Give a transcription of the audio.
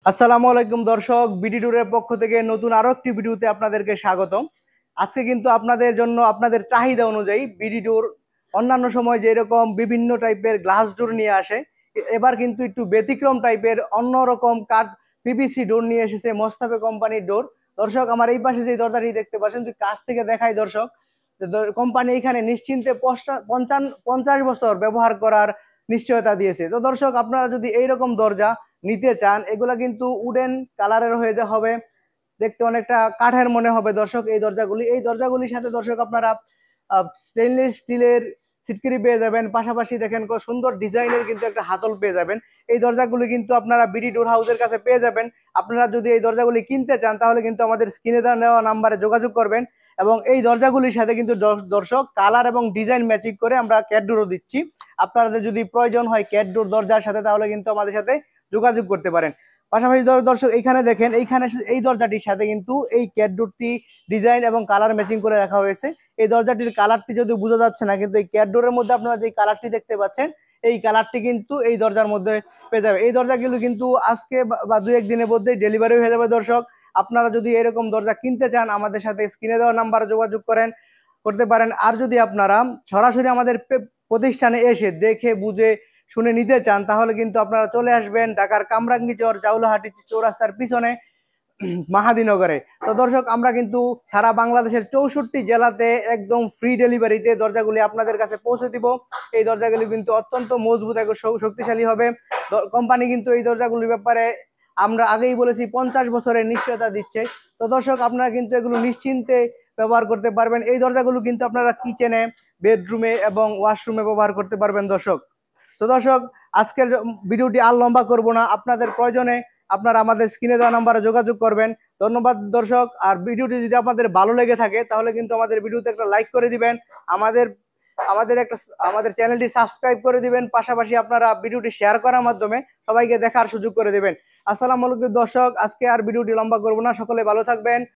আসসালামু আলাইকুম দর্শক, বিডি ট্যুরের পক্ষ থেকে নতুন আরো একটি ভিডিওতে আপনাদেরকে স্বাগতম। আজকে কিন্তু আপনাদের জন্য আপনাদের চাহিদা অনুযায়ী বিডি ট্যুর অন্যান্য সময় যেরকম বিভিন্ন টাইপের গ্লাস ডোর নিয়ে আসে, এবার কিন্তু একটু ব্যতিক্রম টাইপের অন্যরকম কাঠ পিভিসি ডোর নিয়ে এসেছে মোস্তাফে কোম্পানির ডোর। দর্শক, আমার এই পাশে যে দরজাটি দেখতে পাচ্ছেন, তুই কাছ থেকে দেখাই দর্শক। কোম্পানি এখানে নিশ্চিন্তে 50 বছর ব্যবহার করার নিশ্চয়তা দিয়েছে। তো দর্শক, আপনারা যদি এইরকম দরজা নিতে চান, এগুলা কিন্তু উডেন কালারের হয়ে যা হবে, দেখতে অনেকটা কাঠের মনে হবে দর্শক। এই দরজাগুলির সাথে দর্শক আপনারা স্টেনলেস স্টিলের সিটকিরি পেয়ে যাবেন, পাশাপাশি দেখেন সুন্দর ডিজাইনের কিন্তু একটা হাতল পেয়ে যাবেন। এই দরজাগুলি কিন্তু আপনারা বিডি ডোর হাউসের কাছে পেয়ে যাবেন। আপনারা যদি এই দরজাগুলি কিনতে চান তাহলে কিন্তু আমাদের স্ক্রিনে দেওয়া নাম্বারে যোগাযোগ করবেন। এবং এই দরজাগুলির সাথে কিন্তু দর্শক কালার এবং ডিজাইন ম্যাচিং করে আমরা ক্যাট ডোরও দিচ্ছি। আপনাদের যদি প্রয়োজন হয় ক্যাট ডোর দরজার সাথে, তাহলে কিন্তু আমাদের সাথে যোগাযোগ করতে পারেন। পাশাপাশি দর্শক, এইখানে দেখেন, এইখানে এই দরজাটির সাথে কিন্তু এই ক্যাট ডোরটি ডিজাইন এবং কালার ম্যাচিং করে রাখা হয়েছে। এই দরজাটির কালারটি যদি বোঝা যাচ্ছে না, কিন্তু এই ক্যাট ডোরের মধ্যে আপনারা যে কালারটি দেখতে পাচ্ছেন, এই কালারটি কিন্তু এই দরজার মধ্যে পেয়ে যাবে। এই দরজাগুলো কিন্তু আজকে বা দু একদিনের মধ্যেই ডেলিভারি হয়ে যাবে দর্শক। আপনারা যদি এরকম দরজা কিনতে চান, আমাদের সাথে স্ক্রিনে দেওয়া নাম্বারে যোগাযোগ করতে পারেন। আর যদি আপনারা সরাসরি আমাদের প্রতিষ্ঠানে এসে দেখে বুঝে শুনে নিতে চান, তাহলে কিন্তু আপনারা চলে আসবেন ঢাকার কামরাঙ্গীচর জাউলাহাটি চৌরাস্তার পিছনে মাহাদিনগরে। তো দর্শক, আমরা কিন্তু সারা বাংলাদেশের 64 জেলাতে একদম ফ্রি ডেলিভারিতে দরজাগুলি আপনাদের কাছে পৌঁছে দিব। এই দরজাগুলি কিন্তু অত্যন্ত মজবুত এবং শক্তিশালী হবে। কোম্পানি কিন্তু এই দরজাগুলির ব্যাপারে আমরা আগেই বলেছি 50 বছরের নিশ্চয়তা দিচ্ছে। তো দর্শক, আপনারা কিন্তু এগুলো নিশ্চিন্তে ব্যবহার করতে পারবেন। এই দরজাগুলো কিন্তু আপনারা কিচেনে, বেডরুমে এবং ওয়াশরুমে ব্যবহার করতে পারবেন দর্শক। তো দর্শক, আজকের ভিডিওটি আর লম্বা করব না। আপনাদের প্রয়োজনে আপনারা আমাদের স্ক্রিনে দেওয়া নাম্বারে যোগাযোগ করবেন। ধন্যবাদ দর্শক। আর ভিডিওটি যদি আপনাদের ভালো লেগে থাকে, তাহলে কিন্তু আমাদের ভিডিওতে একটা লাইক করে দিবেন, আমাদের আমাদের একটা আমাদের চ্যানেলটি সাবস্ক্রাইব করে দিবেন। পাশাপাশি আপনারা ভিডিওটি শেয়ার করার মাধ্যমে সবাইকে দেখার সুযোগ করে দিবেন। আসসালামু আলাইকুম দর্শক, আজকে আর ভিডিওটি লম্বা করব না। সকলে ভালো থাকবেন,